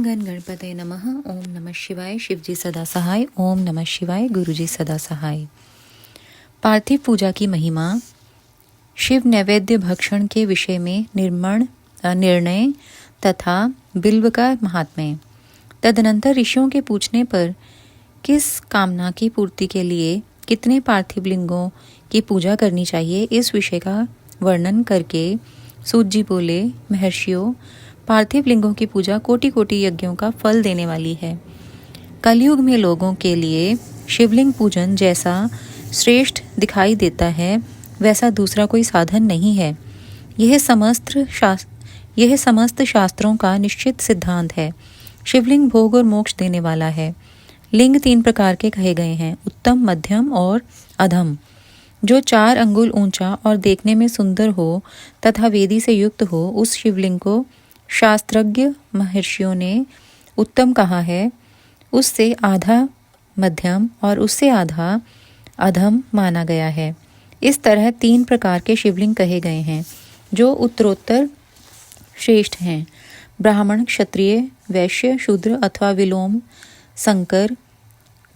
गण गणपतये नमः। ओम नमः शिवाय। शिवजी सदा सहाय। ओम नमः शिवाय। गुरुजी सदा सहाय। पार्थिव पूजा की महिमा। शिव नैवेद्य भक्षण के विषय में निर्णय तथा बिल्व का महात्म्य। तदनंतर ऋषियों के पूछने पर किस कामना की पूर्ति के लिए कितने पार्थिव लिंगों की पूजा करनी चाहिए, इस विषय का वर्णन करके सूत जी बोले, महर्षियों, पार्थिव लिंगों की पूजा कोटि कोटि यज्ञों का फल देने वाली है। कलयुग में लोगों के लिए शिवलिंग पूजन जैसा श्रेष्ठ दिखाई देता है, वैसा दूसरा कोई साधन नहीं है। यह समस्त शास्त्रों का निश्चित सिद्धांत है। शिवलिंग भोग और मोक्ष देने वाला है। लिंग 3 प्रकार के कहे गए हैं, उत्तम, मध्यम और अधम। जो 4 अंगुल ऊंचा और देखने में सुंदर हो तथा वेदी से युक्त हो, उस शिवलिंग को शास्त्रज्ञ महर्षियों ने उत्तम कहा है। उससे आधा मध्यम और उससे आधा अधम माना गया है। इस तरह 3 प्रकार के शिवलिंग कहे गए हैं जो उत्तरोत्तर श्रेष्ठ हैं। ब्राह्मण, क्षत्रिय, वैश्य, शूद्र अथवा विलोम संकर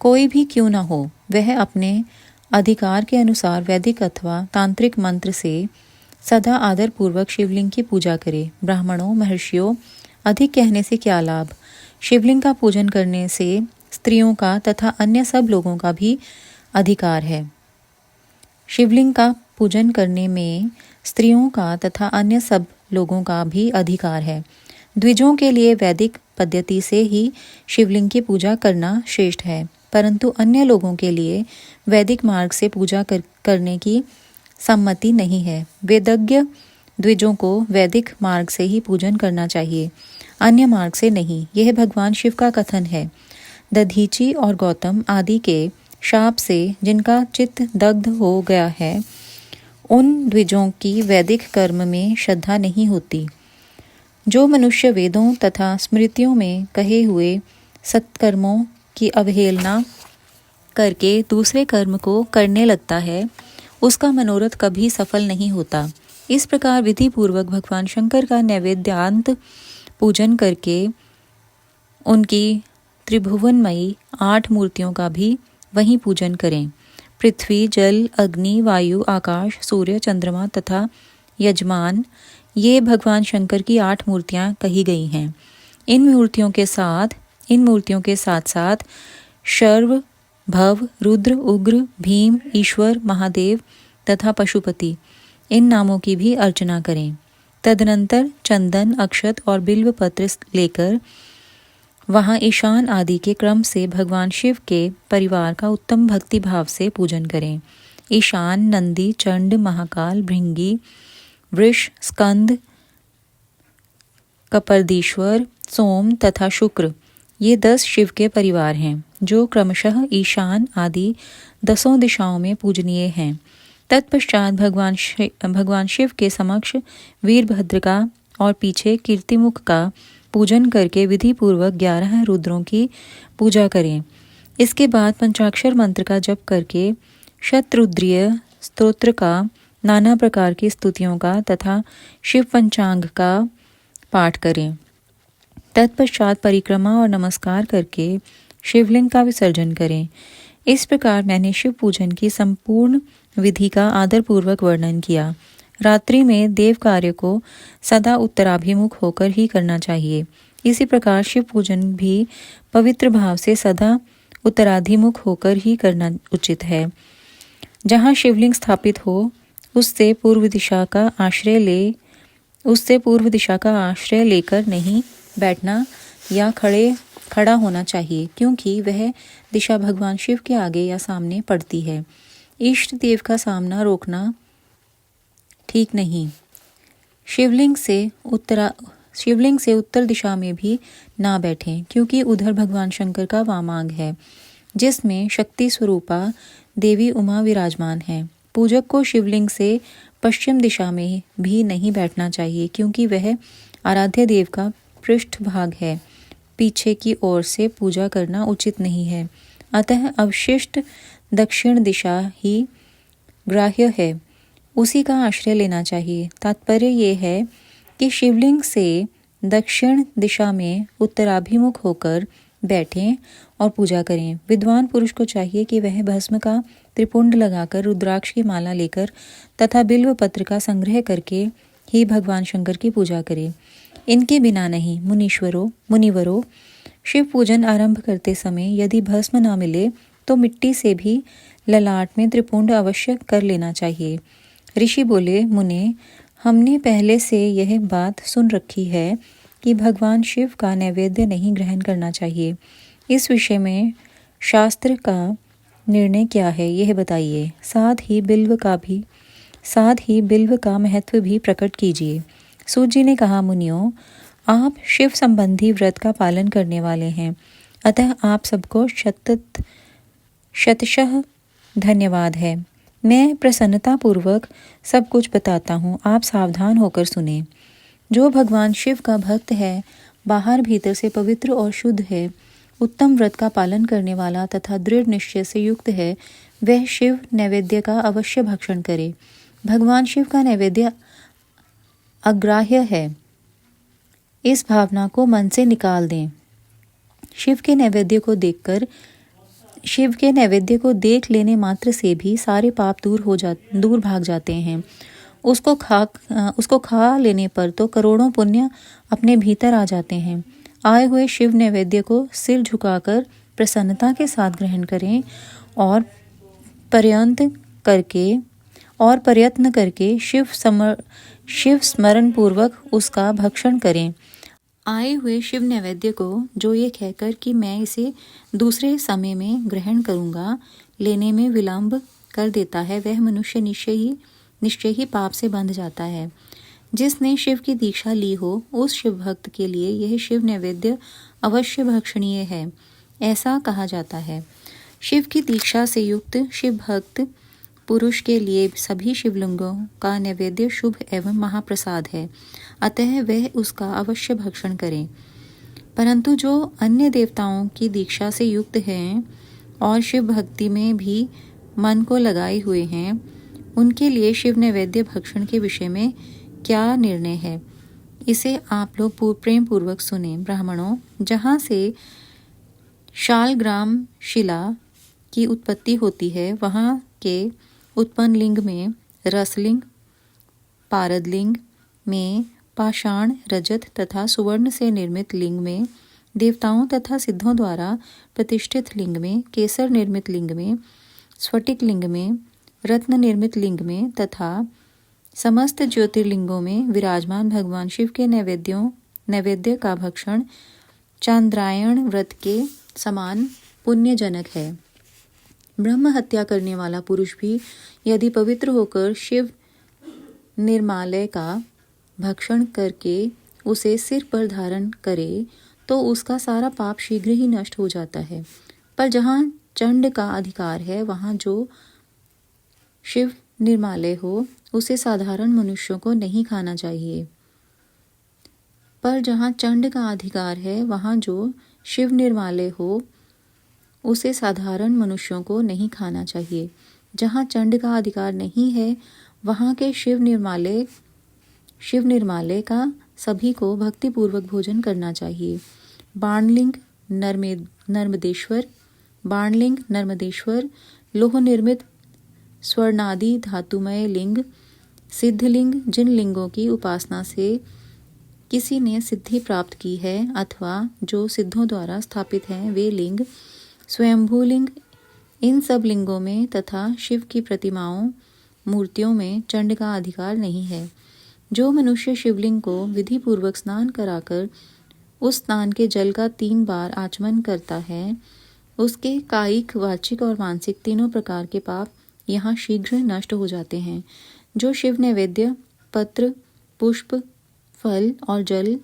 कोई भी क्यों न हो, वह अपने अधिकार के अनुसार वैदिक अथवा तांत्रिक मंत्र से सदा आदर पूर्वक शिवलिंग की पूजा करे। ब्राह्मणों, महर्षियों, अधिक कहने से क्या लाभ। शिवलिंग का पूजन करने से स्त्रियों का तथा अन्य सब लोगों का भी अधिकार है। शिवलिंग का पूजन करने में स्त्रियों का तथा अन्य सब लोगों का भी अधिकार है। द्विजों के लिए वैदिक पद्धति से ही शिवलिंग की पूजा करना श्रेष्ठ है, परंतु अन्य लोगों के लिए वैदिक मार्ग से पूजा करने की सम्मति नहीं है। वेदज्ञ द्विजों को वैदिक मार्ग से ही पूजन करना चाहिए, अन्य मार्ग से नहीं। यह भगवान शिव का कथन है। दधीची और गौतम आदि के शाप से जिनका चित्त दग्ध हो गया है, उन द्विजों की वैदिक कर्म में श्रद्धा नहीं होती। जो मनुष्य वेदों तथा स्मृतियों में कहे हुए सत्कर्मों की अवहेलना करके दूसरे कर्म को करने लगता है, उसका मनोरथ कभी सफल नहीं होता। इस प्रकार विधि पूर्वक भगवान शंकर का नैवेद्यांत पूजन करके उनकी त्रिभुवनमयी 8 मूर्तियों का भी वहीं पूजन करें। पृथ्वी, जल, अग्नि, वायु, आकाश, सूर्य, चंद्रमा तथा यजमान, ये भगवान शंकर की 8 मूर्तियां कही गई हैं। इन मूर्तियों के साथ साथ शर्व, भव, रुद्र, उग्र, भीम, ईश्वर, महादेव तथा पशुपति, इन नामों की भी अर्चना करें। तदनंतर चंदन, अक्षत और बिल्व पत्र लेकर वहां ईशान आदि के क्रम से भगवान शिव के परिवार का उत्तम भक्ति भाव से पूजन करें। ईशान, नंदी, चंड, महाकाल, भृंगी, वृष, स्कंद, कपर्दीश्वर, सोम तथा शुक्र, ये 10 शिव के परिवार हैं, जो क्रमशः ईशान आदि 10 दिशाओं में पूजनीय हैं। तत्पश्चात भगवान शिव के समक्ष वीरभद्र का और पीछे कीर्तिमुख का पूजन करके विधि पूर्वक 11 रुद्रों की पूजा करें। इसके बाद पंचाक्षर मंत्र का जप करके शतरुद्रीय स्तोत्र का, नाना प्रकार की स्तुतियों का तथा शिव पंचांग का पाठ करें। तत्पश्चात परिक्रमा और नमस्कार करके शिवलिंग का विसर्जन करें। इस प्रकार मैंने शिव पूजन की संपूर्ण विधि का आदरपूर्वक वर्णन किया। रात्रि में देव कार्य को सदा उत्तराभिमुख होकर ही करना चाहिए। इसी प्रकार शिव पूजन भी पवित्र भाव से सदा उत्तराभिमुख होकर ही करना उचित है। जहाँ शिवलिंग स्थापित हो, उससे पूर्व दिशा का आश्रय लेकर नहीं बैठना या खड़ा होना चाहिए, क्योंकि वह दिशा भगवान शिव के आगे या सामने पड़ती है। इष्ट देव का सामना रोकना ठीक नहीं। शिवलिंग से उत्तर दिशा में भी ना बैठें, क्योंकि उधर भगवान शंकर का वामांग है, जिसमें शक्ति स्वरूपा देवी उमा विराजमान है। पूजक को शिवलिंग से पश्चिम दिशा में भी नहीं बैठना चाहिए, क्योंकि वह आराध्य देव का पृष्ठ भाग है। पीछे की ओर से पूजा करना उचित नहीं है। अतः अवशिष्ट दक्षिण दिशा ही ग्राह्य है, उसी का आश्रय लेना चाहिए। तात्पर्य ये है कि शिवलिंग से दक्षिण दिशा में उत्तराभिमुख होकर बैठें और पूजा करें। विद्वान पुरुष को चाहिए कि वह भस्म का त्रिपुंड लगाकर, रुद्राक्ष की माला लेकर तथा बिल्व पत्र का संग्रह करके ही भगवान शंकर की पूजा करे। इनके बिना नहीं। मुनिवरों, शिव पूजन आरंभ करते समय यदि भस्म ना मिले तो मिट्टी से भी ललाट में त्रिपुंड अवश्य कर लेना चाहिए। ऋषि बोले, मुने, हमने पहले से यह बात सुन रखी है कि भगवान शिव का नैवेद्य नहीं ग्रहण करना चाहिए। इस विषय में शास्त्र का निर्णय क्या है, यह बताइए। साथ ही बिल्व का महत्व भी प्रकट कीजिए। सूत जी ने कहा, मुनियों, आप शिव संबंधी व्रत का पालन करने वाले हैं, अतः आप सबको शतशः धन्यवाद है। मैं प्रसन्नता पूर्वक सब कुछ बताता हूँ, आप सावधान होकर सुने। जो भगवान शिव का भक्त है, बाहर भीतर से पवित्र और शुद्ध है, उत्तम व्रत का पालन करने वाला तथा दृढ़ निश्चय से युक्त है, वह शिव नैवेद्य का अवश्य भक्षण करे। भगवान शिव का नैवेद्य अग्राह्य है, इस भावना को मन से निकाल दें। शिव के नैवेद्य को देख लेने मात्र से भी सारे पाप दूर भाग जाते हैं। उसको खा लेने पर तो करोड़ों पुण्य अपने भीतर आ जाते हैं। आए हुए शिव नैवेद्य को सिर झुकाकर प्रसन्नता के साथ ग्रहण करें और प्रयत्न करके शिव स्मरण पूर्वक उसका भक्षण करें। आए हुए शिव नैवेद्य को जो ये कहकर कि मैं इसे दूसरे समय में ग्रहण करूंगा, लेने में विलंब कर देता है, वह मनुष्य निश्चय ही पाप से बंध जाता है। जिसने शिव की दीक्षा ली हो, उस शिव भक्त के लिए यह शिव नैवेद्य अवश्य भक्षणीय है, ऐसा कहा जाता है। शिव की दीक्षा से युक्त शिव भक्त पुरुष के लिए सभी शिवलिंगों का नैवेद्य शुभ एवं महाप्रसाद है, अतः वह उसका अवश्य भक्षण करें। परंतु जो अन्य देवताओं की दीक्षा से युक्त हैं और शिव भक्ति में भी मन को लगाए हुए हैं, उनके लिए शिव नैवेद्य भक्षण के विषय में क्या निर्णय है, इसे आप लोग प्रेम पूर्वक सुने। ब्राह्मणों, जहाँ से शालग्राम शिला की उत्पत्ति होती है, वहाँ के उत्पन्न लिंग में रसलिंग, पारदलिंग में पाषाण, रजत तथा सुवर्ण से निर्मित लिंग में, देवताओं तथा सिद्धों द्वारा प्रतिष्ठित लिंग में, केसर निर्मित लिंग में, स्फटिक लिंग में, रत्न निर्मित लिंग में तथा समस्त ज्योतिर्लिंगों में विराजमान भगवान शिव के नैवेद्य का भक्षण चांद्रायण व्रत के समान पुण्यजनक है। ब्रह्म हत्या करने वाला पुरुष भी यदि पवित्र होकर शिव निर्मालय का भक्षण करके उसे सिर पर धारण करे तो उसका सारा पाप शीघ्र ही नष्ट हो जाता है। पर जहाँ चंड का अधिकार है, वहाँ जो शिव निर्मालय हो, उसे साधारण मनुष्यों को नहीं खाना चाहिए। पर जहाँ चंड का अधिकार है, वहाँ जो शिव निर्मालय हो, उसे साधारण मनुष्यों को नहीं खाना चाहिए। जहाँ चंड का अधिकार नहीं है, वहाँ के शिव निर्मालय का सभी को भक्तिपूर्वक भोजन करना चाहिए। बाणलिंग नर्मदेश्वर, लोह निर्मित स्वर्णादि धातुमय लिंग, सिद्धलिंग, जिन लिंगों की उपासना से किसी ने सिद्धि प्राप्त की है अथवा जो सिद्धों द्वारा स्थापित हैं, वे लिंग, स्वयंभूलिंग, इन सब लिंगों में तथा शिव की मूर्तियों में चंड का अधिकार नहीं है। जो मनुष्य शिवलिंग को विधि पूर्वक स्नान कराकर उस स्नान के जल का 3 बार आचमन करता है, उसके कायिक, वाचिक और मानसिक तीनों प्रकार के पाप यहाँ शीघ्र नष्ट हो जाते हैं। जो शिव नैवेद्य पत्र, पुष्प, फल और जल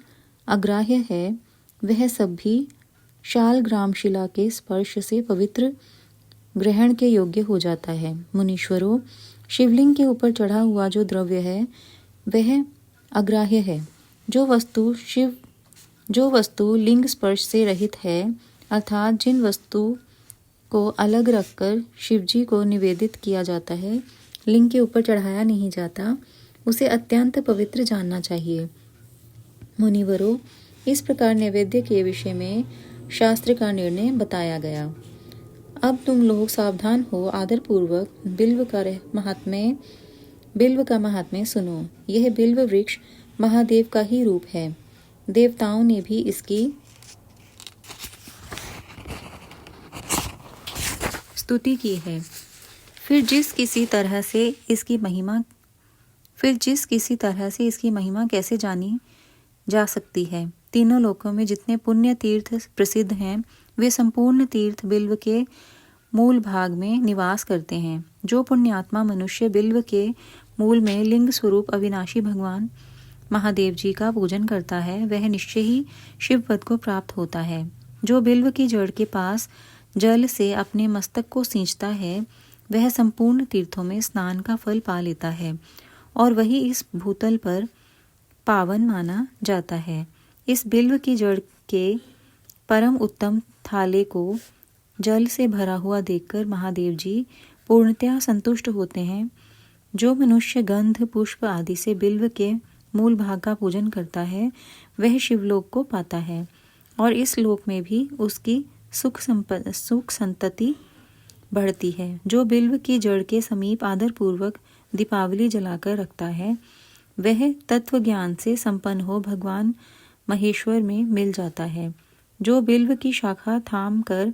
अग्राह्य है, वह सब भी शालग्राम शिला के स्पर्श से पवित्र ग्रहण के योग्य हो जाता है। मुनीश्वरों, शिवलिंग के ऊपर चढ़ा हुआ जो द्रव्य है, वह अग्राह्य है। जो वस्तु लिंग स्पर्श से रहित है, अर्थात जिन वस्तु को अलग रखकर शिवजी को निवेदित किया जाता है, लिंग के ऊपर चढ़ाया नहीं जाता, उसे अत्यंत पवित्र जानना चाहिए। मुनिवरों, इस प्रकार नैवेद्य के विषय में शास्त्र का निर्णय बताया गया। अब तुम लोग सावधान हो, आदर पूर्वक बिल्व का महात्म्य सुनो। यह बिल्व वृक्ष महादेव का ही रूप है। देवताओं ने भी इसकी स्तुति की है। फिर जिस किसी तरह से इसकी महिमा कैसे जानी जा सकती है। तीनों लोकों में जितने पुण्य तीर्थ प्रसिद्ध हैं, वे संपूर्ण तीर्थ बिल्व के मूल भाग में निवास करते हैं। जो पुण्यात्मा मनुष्य बिल्व के मूल में लिंग स्वरूप अविनाशी भगवान महादेव जी का पूजन करता है, वह निश्चय ही शिव पद को प्राप्त होता है। जो बिल्व की जड़ के पास जल से अपने मस्तक को सींचता है, वह संपूर्ण तीर्थों में स्नान का फल पा लेता है और वही इस भूतल पर पावन माना जाता है। इस बिल्व की जड़ के परम उत्तम थाले को जल से भरा हुआ देखकर महादेव जी पूर्णतया संतुष्ट होते हैं। जो मनुष्य गंध पुष्प आदि से बिल्व के मूल भाग का पूजन करता है, वह शिवलोक को पाता है और इस लोक में भी उसकी सुख संतति बढ़ती है। जो बिल्व की जड़ के समीप आदर पूर्वक दीपावली जलाकर रखता है, वह तत्व ज्ञान से संपन्न हो भगवान महेश्वर में मिल जाता है। जो बिल्व की शाखा थाम कर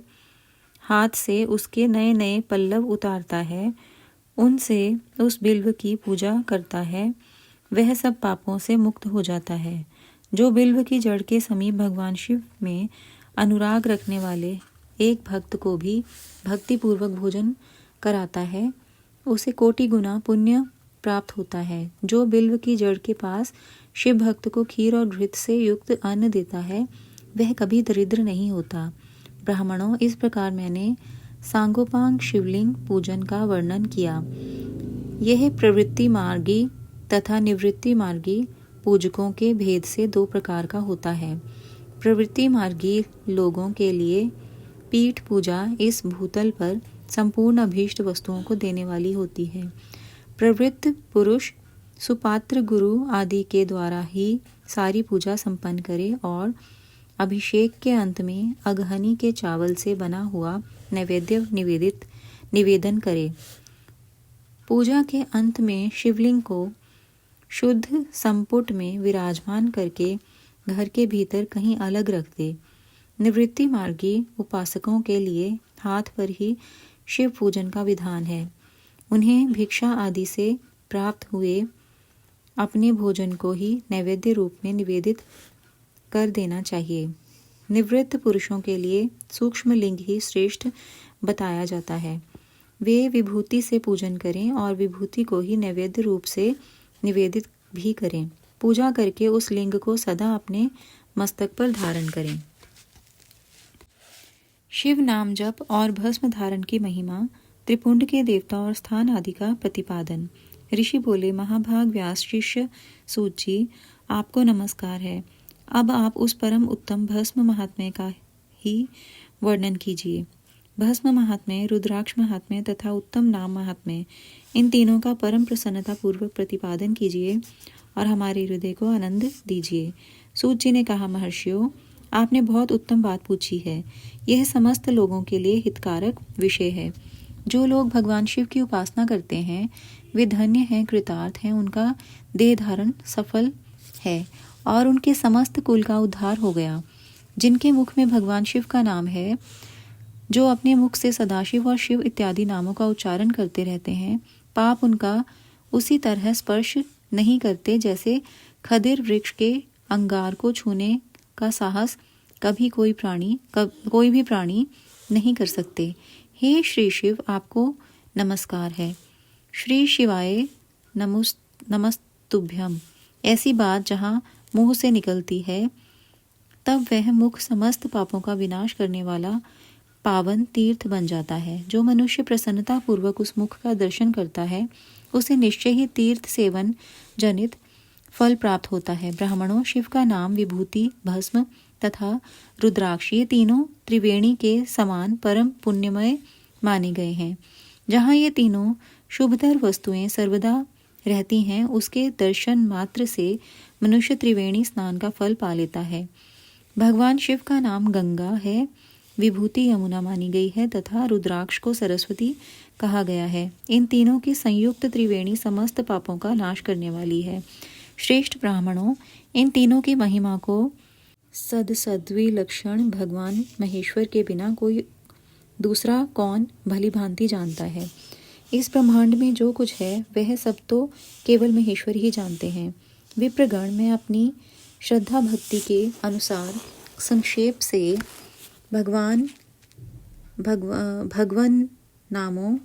हाथ से उसके नए नए पल्लव उतारता है, उनसे उस बिल्व की पूजा करता है, वह सब पापों से मुक्त हो जाता है। जो बिल्व की जड़ के समीप भगवान शिव में अनुराग रखने वाले एक भक्त को भी भक्तिपूर्वक भोजन कराता है, उसे कोटि गुना पुण्य प्राप्त होता है। जो बिल्व की जड़ के पास शिव भक्त को खीर और घृत से युक्त अन्न देता है, वह कभी दरिद्र नहीं होता। ब्राह्मणों, इस प्रकार मैंने सांगोपांग शिवलिंग पूजन का वर्णन किया। यह प्रवृत्ति मार्गी तथा निवृत्ति मार्गी पूजकों के भेद से दो प्रकार का होता है। प्रवृत्ति मार्गी लोगों के लिए पीठ पूजा इस भूतल पर संपूर्ण अभीष्ट वस्तुओं को देने वाली होती है। प्रवृत्त पुरुष सुपात्र गुरु आदि के द्वारा ही सारी पूजा संपन्न करे और अभिषेक के अंत में अगहनी के चावल से बना हुआ नैवेद्य निवेदन करे। पूजा के अंत में शिवलिंग को शुद्ध संपुट में विराजमान करके घर के भीतर कहीं अलग रख दे। निवृत्ति मार्गी उपासकों के लिए हाथ पर ही शिव पूजन का विधान है। उन्हें भिक्षा आदि से प्राप्त हुए अपने भोजन को ही नैवेद्य रूप में निवेदित कर देना चाहिए। निवृत्त पुरुषों के लिए सूक्ष्म लिंग ही श्रेष्ठ बताया जाता है। वे विभूति से पूजन करें और विभूति को ही नैवेद्य रूप से निवेदित भी करें। पूजा करके उस लिंग को सदा अपने मस्तक पर धारण करें। शिव नाम जप और भस्म धारण की महिमा, त्रिपुंड के देवता और स्थान आदि का प्रतिपादन। ऋषि बोले, महाभाग व्यास शिष्य सूत जी, आपको नमस्कार है। अब आप उस परम उत्तम भस्म महात्म्य का ही वर्णन कीजिए। भस्म महात्म्य, रुद्राक्ष महात्म्य तथा उत्तम नाम महात्म्य, इन तीनों का परम प्रसन्नता पूर्वक प्रतिपादन कीजिए और हमारे हृदय को आनंद दीजिए। सूत जी ने कहा, महर्षियों, आपने बहुत उत्तम बात पूछी है। यह समस्त लोगों के लिए हितकारक विषय है। जो लोग भगवान शिव की उपासना करते हैं, वे धन्य हैं, कृतार्थ हैं, उनका देह धारण सफल है और उनके समस्त कुल का उद्धार हो गया। जिनके मुख में भगवान शिव का नाम है, जो अपने मुख से सदाशिव और शिव इत्यादि नामों का उच्चारण करते रहते हैं, पाप उनका उसी तरह स्पर्श नहीं करते जैसे खदिर वृक्ष के अंगार को छूने का साहस कभी कोई भी प्राणी नहीं कर सकते। हे श्री शिव, आपको नमस्कार है। श्री शिवाय नमस्तुभ्यम। ऐसी बात जहाँ मुंह से निकलती है, तब वह मुख समस्त पापों का विनाश करने वाला पावन तीर्थ बन जाता है। जो मनुष्य प्रसन्नता पूर्वक उस मुख का दर्शन करता है, उसे निश्चय ही तीर्थ सेवन जनित फल प्राप्त होता है। ब्राह्मणों, शिव का नाम, विभूति, भस्म तथा रुद्राक्ष, ये तीनों त्रिवेणी के समान परम पुण्यमय माने गए हैं। जहाँ ये तीनों शुभतर वस्तुएं सर्वदा रहती हैं, उसके दर्शन मात्र से मनुष्य त्रिवेणी स्नान का फल पा लेता है। भगवान शिव का नाम गंगा है, विभूति यमुना मानी गई है तथा रुद्राक्ष को सरस्वती कहा गया है। इन तीनों की संयुक्त त्रिवेणी समस्त पापों का नाश करने वाली है। श्रेष्ठ ब्राह्मणों, इन तीनों की महिमा को सदसद्वी लक्षण भगवान महेश्वर के बिना कोई दूसरा कौन भली भांति जानता है। इस ब्रह्मांड में जो कुछ है वह सब तो केवल महेश्वर ही जानते हैं। विप्रगण, मैं अपनी श्रद्धा भक्ति के अनुसार संक्षेप से भगवन नामों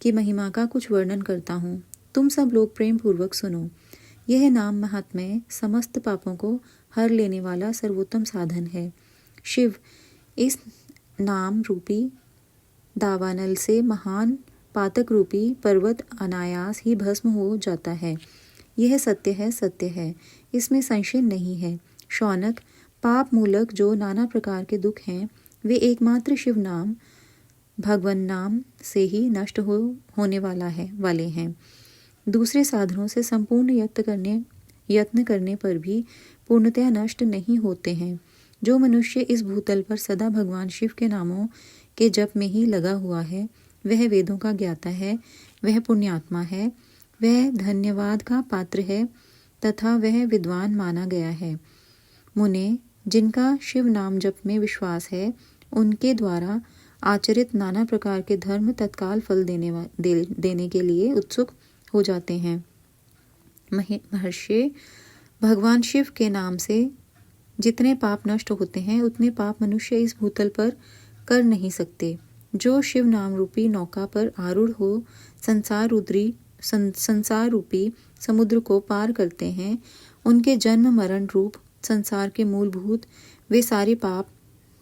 की महिमा का कुछ वर्णन करता हूँ। तुम सब लोग प्रेम पूर्वक सुनो। यह नाम महात्म्य समस्त पापों को हर लेने वाला सर्वोत्तम साधन है। शिव, इस नाम रूपी दावानल से महान पातक रूपी पर्वत अनायास ही भस्म हो जाता है। यह सत्य है, सत्य है, इसमें संशय नहीं है। शौनक, पाप मूलक जो नाना प्रकार के दुख हैं वे एकमात्र शिव नाम भगवन नाम से ही नष्ट होने वाले हैं। दूसरे साधनों से संपूर्ण यत्न करने पर भी पूर्णतया नष्ट नहीं होते हैं। जो मनुष्य इस भूतल पर सदा भगवान शिव के नामों के जप में ही लगा हुआ है वह वेदों का ज्ञाता है, वह पुण्यात्मा है, वह धन्यवाद का पात्र है तथा वह विद्वान माना गया है। मुने, जिनका शिव नाम जप में विश्वास है उनके द्वारा आचरित नाना प्रकार के धर्म तत्काल फल देने के लिए उत्सुक हो जाते हैं। महर्षि, भगवान शिव के नाम से जितने पाप नष्ट होते हैं उतने पाप मनुष्य इस भूतल पर कर नहीं सकते। जो शिव नाम रूपी नौका पर आरूढ़ हो संसार रूपी समुद्र को पार करते हैं, उनके जन्म मरण रूप संसार के मूलभूत वे सारे पाप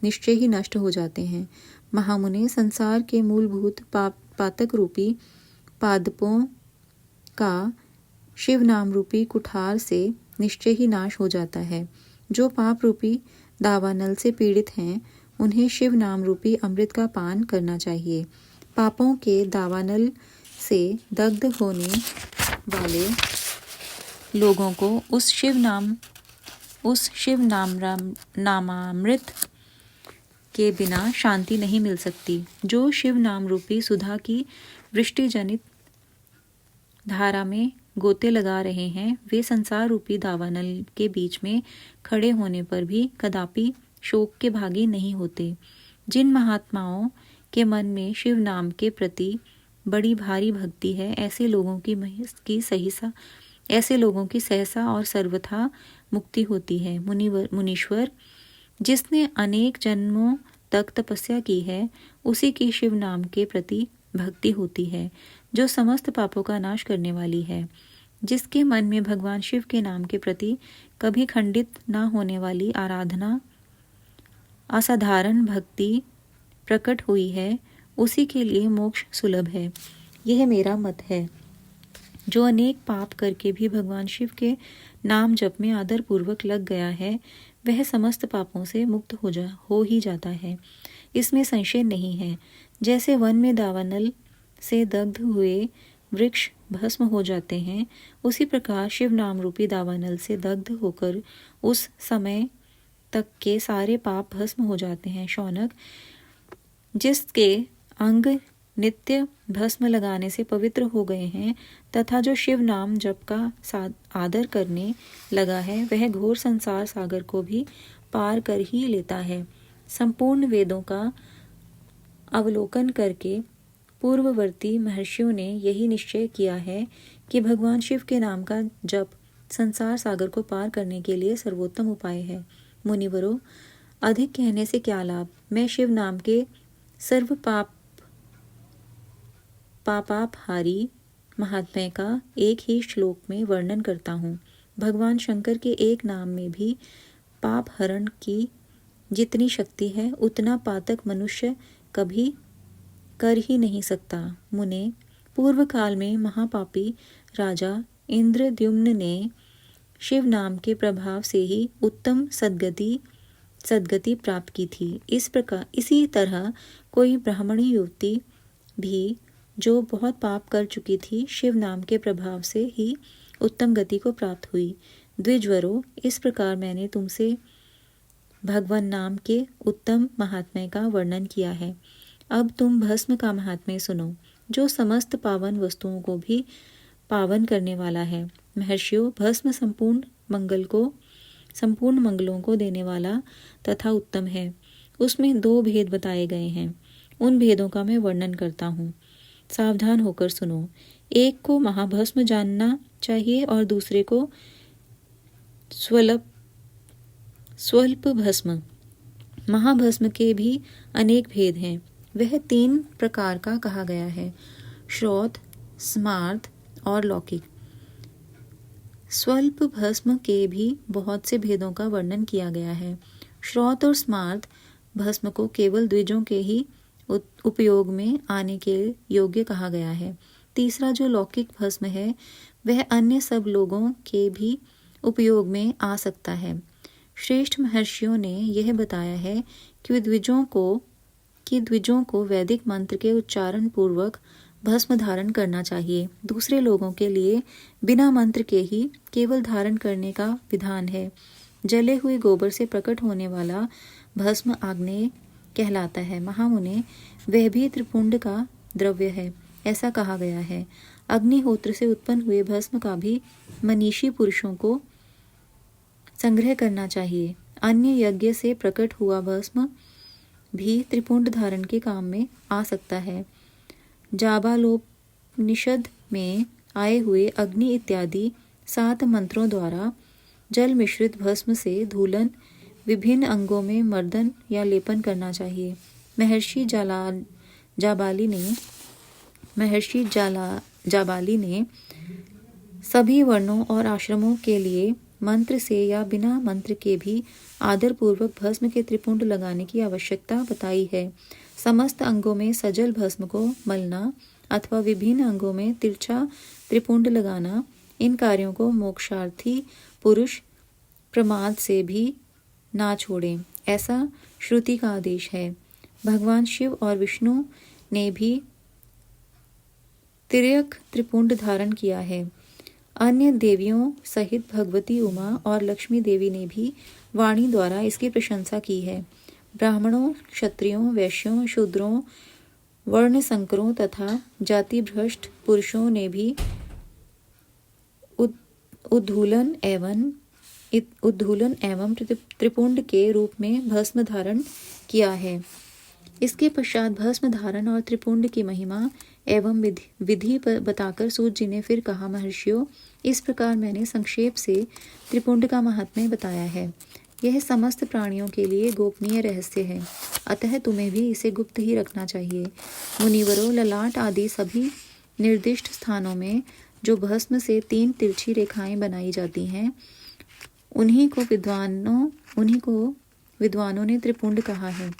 निश्चय ही नष्ट हो जाते हैं। महामुने, संसार के मूलभूत पातक रूपी पादपों का शिव नाम रूपी कुठार से निश्चय ही नाश हो जाता है। जो पाप रूपी दावानल से पीड़ित हैं उन्हें शिव नाम रूपी अमृत का पान करना चाहिए। पापों के दावानल से दग्ध होने वाले लोगों को उस शिव नामामृत के बिना शांति नहीं मिल सकती। जो शिव नाम रूपी सुधा की वृष्टि जनित धारा में गोते लगा रहे हैं वे संसार रूपी दावानल के बीच में खड़े होने पर भी कदापि शोक के भागी नहीं होते। जिन महात्माओं के मन में शिव नाम के प्रति बड़ी भारी भक्ति है ऐसे लोगों की सहसा और सर्वथा मुक्ति होती है। मुनीश्वर, जिसने अनेक जन्मों तक तपस्या की है उसी की शिव नाम के प्रति भक्ति होती है जो समस्त पापों का नाश करने वाली है। जिसके मन में भगवान शिव के नाम के प्रति कभी खंडित न होने वाली आराधना असाधारण भक्ति प्रकट हुई है उसी के लिए मोक्ष सुलभ है। यह मेरा मत है। जो अनेक पाप करके भी भगवान शिव के नाम जप में आदर पूर्वक लग गया है वह समस्त पापों से मुक्त हो ही जाता है, इसमें संशय नहीं है। जैसे वन में दावानल से दग्ध हुए वृक्ष भस्म हो जाते हैं उसी प्रकार शिव नाम रूपी दावानल से दग्ध होकर उस समय तक के सारे पाप भस्म हो जाते हैं। शौनक, जिसके अंग नित्य भस्म लगाने से पवित्र हो गए हैं तथा जो शिव नाम जप का आदर करने लगा है वह घोर संसार सागर को भी पार कर ही लेता है। संपूर्ण वेदों का अवलोकन करके पूर्ववर्ती महर्षियों ने यही निश्चय किया है कि भगवान शिव के नाम का जप संसार सागर को पार करने के लिए सर्वोत्तम उपाय है। मुनिवरों, अधिक कहने से क्या लाभ। मैं शिव नाम के सर्व पापापहारी महात्म्य का एक ही श्लोक में वर्णन करता हूँ। भगवान शंकर के एक नाम में भी पाप हरण की जितनी शक्ति है उतना पातक मनुष्य कभी कर ही नहीं सकता। मुने, पूर्व काल में महापापी राजा इंद्रद्युम्न ने शिव नाम के प्रभाव से ही उत्तम सद्गति प्राप्त की थी। इसी तरह कोई ब्राह्मणी युवती भी जो बहुत पाप कर चुकी थी शिव नाम के प्रभाव से ही उत्तम गति को प्राप्त हुई। द्विजवरों, इस प्रकार मैंने तुमसे भगवान नाम के उत्तम महात्म्य का वर्णन किया है। अब तुम भस्म का महात्म्य सुनो, जो समस्त पावन वस्तुओं को भी पावन करने वाला है। महर्षियों, भस्म संपूर्ण मंगलों को देने वाला तथा उत्तम है। उसमें 2 भेद बताए गए हैं। उन भेदों का मैं वर्णन करता हूँ, सावधान होकर सुनो। एक को महाभस्म जानना चाहिए और दूसरे को स्वल्प भस्म। महाभस्म के भी अनेक भेद हैं। वह 3 प्रकार का कहा गया है, श्रौत, स्मार्त और लौकिक। स्वल्प भस्म के भी बहुत से भेदों का वर्णन किया गया है। श्रौत और स्मार्त भस्म को केवल द्विजों के ही उपयोग में आने के योग्य कहा गया है। तीसरा जो लौकिक भस्म है, वह अन्य सब लोगों के भी उपयोग में आ सकता है। श्रेष्ठ महर्षियों ने यह बताया है कि द्विजों को वैदिक मंत्र के उच्चारण पूर्वक भस्म धारण करना चाहिए। दूसरे लोगों के लिए बिना मंत्र के ही केवल धारण करने का विधान है। जले हुए गोबर से प्रकट होने वाला भस्म आग्नेय कहलाता है। महामुने, वह भी त्रिपुंड का द्रव्य है, ऐसा कहा गया है। अग्निहोत्र से उत्पन्न हुए भस्म का भी मनीषी पुरुषों को संग्रह करना चाहिए। अन्य यज्ञ से प्रकट हुआ भस्म भी त्रिपुंड धारण के काम में आ सकता है। जाबालोपनिषद में आए हुए अग्नि इत्यादि 7 मंत्रों द्वारा जल मिश्रित भस्म से धूलन, विभिन्न अंगों में मर्दन या लेपन करना चाहिए। महर्षि जाबाली ने सभी वर्णों और आश्रमों के लिए मंत्र से या बिना मंत्र के भी आदर पूर्वक भस्म के त्रिपुंड लगाने की आवश्यकता बताई है। समस्त अंगों में सजल भस्म को मलना अथवा विभिन्न अंगों में तिरछा त्रिपुंड लगाना, इन कार्यों को मोक्षार्थी पुरुष प्रमाद से भी ना छोड़ें, ऐसा श्रुति का आदेश है। भगवान शिव और विष्णु ने भी तिर्यक त्रिपुंड धारण किया है। अन्य देवियों सहित भगवती उमा और लक्ष्मी देवी ने भी वाणी द्वारा इसकी प्रशंसा की है। ब्राह्मणों, क्षत्रियों, वैश्यों, शूद्रों, वर्ण संकरों तथा जाति भ्रष्ट पुरुषों ने भी उद्धूलन एवं त्रिपुंड के रूप में भस्म धारण किया है। इसके पश्चात भस्म धारण और त्रिपुंड की महिमा एवं विधि बताकर सूत जी ने फिर कहा, महर्षियों, इस प्रकार मैंने संक्षेप से त्रिपुंड का महात्म्य बताया है। यह समस्त प्राणियों के लिए गोपनीय रहस्य है, अतः तुम्हें भी इसे गुप्त ही रखना चाहिए। मुनिवरों, ललाट आदि सभी निर्दिष्ट स्थानों में जो भस्म से 3 तिरछी रेखाएं बनाई जाती हैं, उन्हीं को विद्वानों ने त्रिपुंड कहा है।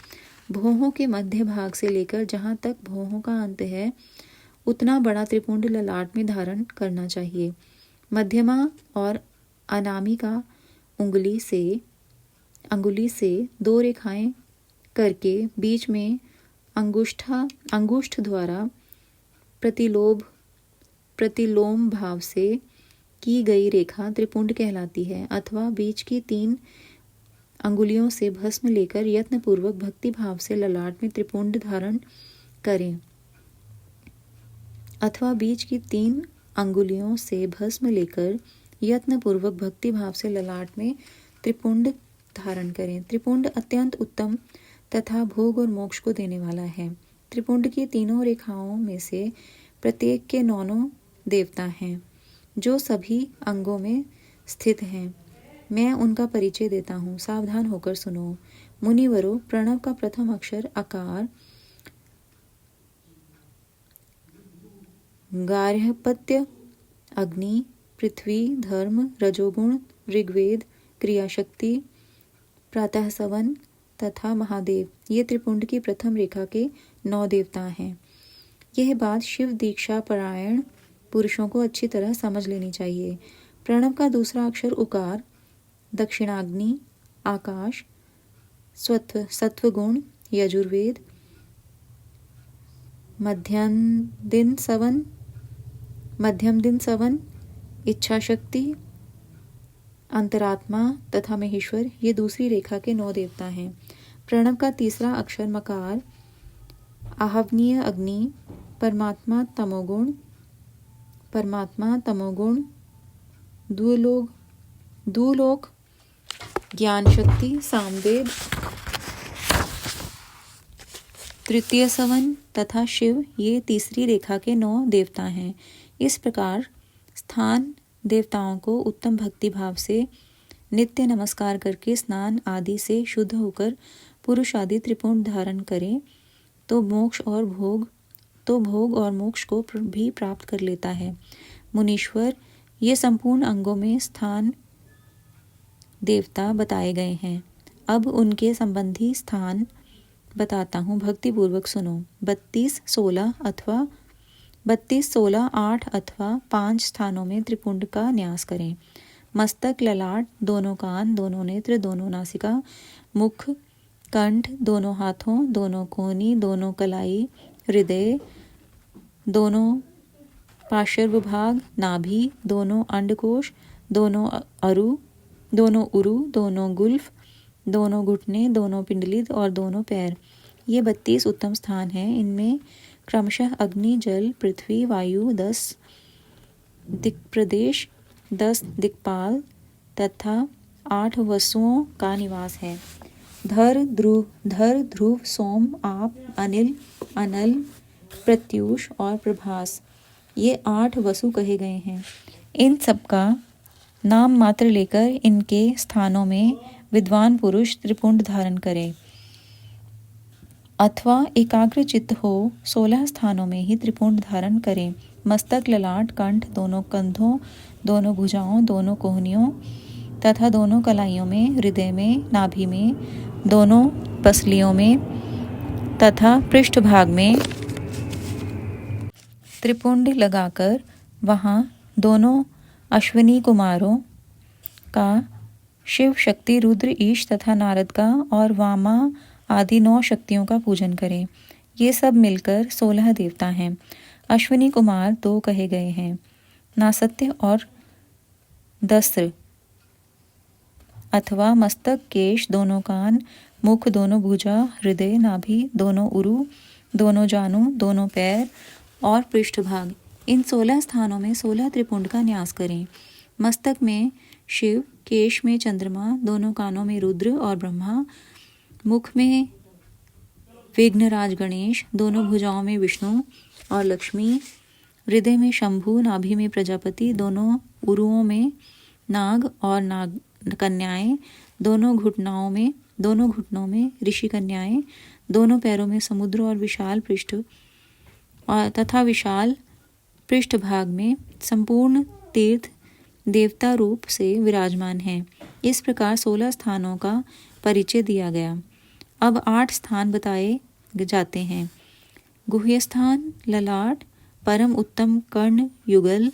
भौहों के मध्य भाग से लेकर जहाँ तक भौहों का अंत है, उतना बड़ा त्रिपुंड ललाट में धारण करना चाहिए। मध्यमा और अनामिका अंगुली से 2 रेखाएं करके बीच में अंगुष्ठ द्वारा प्रतिलोम भाव से की गई रेखा त्रिपुंड कहलाती है। अथवा बीच की 3 अंगुलियों से भस्म लेकर यत्नपूर्वक भक्ति भाव से ललाट में त्रिपुंड धारण करें। अथवा बीच की 3 अंगुलियों से भस्म लेकर यत्नपूर्वक भक्ति भाव से ललाट में त्रिपुंड धारण करें। त्रिपुंड अत्यंत उत्तम तथा भोग और मोक्ष को देने वाला है। त्रिपुंड की 3 रेखाओं में से प्रत्येक के 9 देवता हैं, जो सभी अंगों में स्थित हैं। मैं उनका परिचय देता हूँ, सावधान होकर सुनो। मुनिवरों, प्रणव का प्रथम अक्षर अकार, गार्हपत्य, अग्नि, पृथ्वी, धर्म, रजोगुण, ऋग्वेद, क्रियाशक्ति, प्रातः सवन तथा महादेव, ये त्रिपुंड की प्रथम रेखा के 9 देवता हैं। यह बात शिव दीक्षा परायण पुरुषों को अच्छी तरह समझ लेनी चाहिए। प्रणव का दूसरा अक्षर उकार, दक्षिणाग्नि, आकाश, सत्वगुण, यजुर्वेद, मध्यम दिन सवन, इच्छा शक्ति, अंतरात्मा तथा महेश्वर ये दूसरी रेखा के 9 देवता हैं। प्रणव का तीसरा अक्षर मकार, आहवनीय अग्नि, परमात्मा तमोगुण, दूलोक ज्ञान शक्ति, सामवेद, तृतीय सवन तथा शिव ये तीसरी रेखा के 9 देवता हैं। इस प्रकार स्थान देवताओं को उत्तम भक्ति भाव से नित्य नमस्कार करके स्नान आदि से शुद्ध होकर पुरुष आदि त्रिपुंड धारण करें तो भोग और मोक्ष को भी प्राप्त कर लेता है। मुनीश्वर ये संपूर्ण अंगों में स्थान देवता बताए गए हैं। अब उनके संबंधी स्थान बताता हूँ, भक्ति पूर्वक सुनो। 32, 16 अथवा 32, 16, 8 अथवा 5 स्थानों में त्रिपुंड का न्यास करें। मस्तक, ललाट, दोनों कान, दोनों नेत्र, दोनों नासिका, मुख, कंठ, दोनों हाथों, दोनों कोहनी, दोनों कलाई, हृदय, दोनों पार्श्व भाग, नाभि, दोनों अंडकोश, दोनों उरु, दोनों गुल्फ, दोनों घुटने, दोनों पिंडली और दोनों पैर। ये 32 उत्तम स्थान हैं। इनमें क्रमशः अग्नि, जल, पृथ्वी, वायु, 10 दिक्प्रदेश, 10 दिक्पाल तथा 8 वसुओं का निवास है। धर, ध्रुव, सोम, आप, अनिल, अनल, प्रत्यूष और प्रभास ये 8 वसु कहे गए हैं। इन सबका नाम मात्र लेकर इनके स्थानों में विद्वान पुरुष त्रिपुंड धारण करे अथवा एकाग्र चित्त हो 16 स्थानों में ही त्रिपुंड धारण करें। मस्तक, ललाट, कंठ, दोनों कंधों, दोनों भुजाओं, दोनों कोहनियों तथा दोनों कलाइयों में, हृदय में, नाभि में, दोनों पसलियों में तथा पृष्ठभाग में त्रिपुंड लगाकर वहाँ दोनों अश्विनी कुमारों का, शिव, शक्ति, रुद्र, ईश तथा नारद का और वामा आदि 9 शक्तियों का पूजन करें। ये सब मिलकर 16 देवता हैं। अश्विनी कुमार 2 कहे गए हैं, नासत्य और दस्त्र अथवा मस्तक, केश, दोनों कान, मुख, दोनों भुजा, हृदय, नाभि, दोनों उरु, दोनों जानू, दोनों पैर और पृष्ठभाग। इन 16 स्थानों में 16 त्रिपुंड का न्यास करें। मस्तक में शिव, केश में चंद्रमा, दोनों कानों में रुद्र और ब्रह्मा, मुख में विघ्नराज गणेश, दोनों भुजाओं में विष्णु और लक्ष्मी, हृदय में शंभु, नाभि में प्रजापति, दोनों उरुओं में नाग और नाग कन्याएं, दोनों घुटनों में ऋषि कन्याएं, दोनों पैरों में समुद्र और विशाल पृष्ठभाग में संपूर्ण तीर्थ देवता रूप से विराजमान हैं। इस प्रकार 16 स्थानों का परिचय दिया गया। अब 8 स्थान बताए जाते हैं। गुह्य स्थान, ललाट, परम उत्तम कर्ण युगल,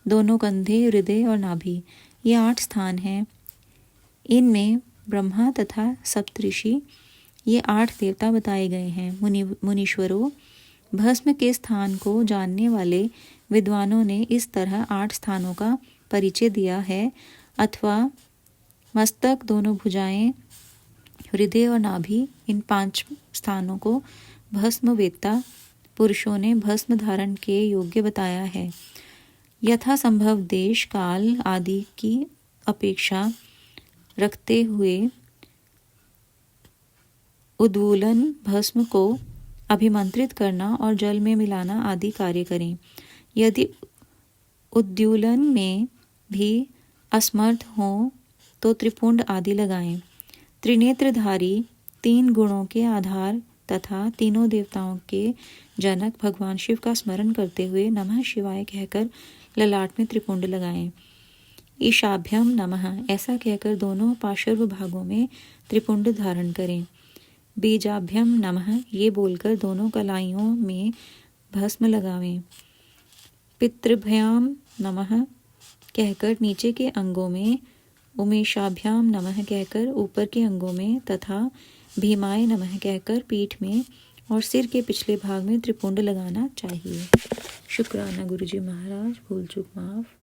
दोनों कंधे, हृदय और नाभि ये 8 स्थान हैं। इनमें ब्रह्मा तथा सप्तऋषि ये 8 देवता बताए गए हैं। मुनीश्वरों, भस्म के स्थान को जानने वाले विद्वानों ने इस तरह 8 स्थानों का परिचय दिया है। अथवा मस्तक, दोनों भुजाएं, हृदय और नाभि इन 5 स्थानों को भस्म वेत्ता पुरुषों ने भस्म धारण के योग्य बताया है। यथा संभव देश, काल आदि की अपेक्षा रखते हुए उद्वूलन भस्म को अभिमंत्रित करना और जल में मिलाना आदि कार्य करें। यदि उद्वूलन में भी असमर्थ हो तो त्रिपुंड आदि लगाएं। त्रिनेत्रधारी 3 गुणों के आधार तथा तीनों देवताओं के जनक भगवान शिव का स्मरण करते हुए नमः शिवाय कहकर ललाट में त्रिपुंड लगाएं। ईशाभ्यम नमः ऐसा कहकर दोनों पार्श्व भागों में त्रिपुंड धारण करें। बीजाभ्यम नमः ये बोलकर दोनों कलाइयों में भस्म लगावें। पितृभ्याम नमः कहकर नीचे के अंगों में, उमेशाभ्याम नमः कहकर ऊपर के अंगों में तथा भीमाय नमः कहकर पीठ में और सिर के पिछले भाग में त्रिपुंड लगाना चाहिए। शुक्राना गुरुजी महाराज, भूल चूक माफ।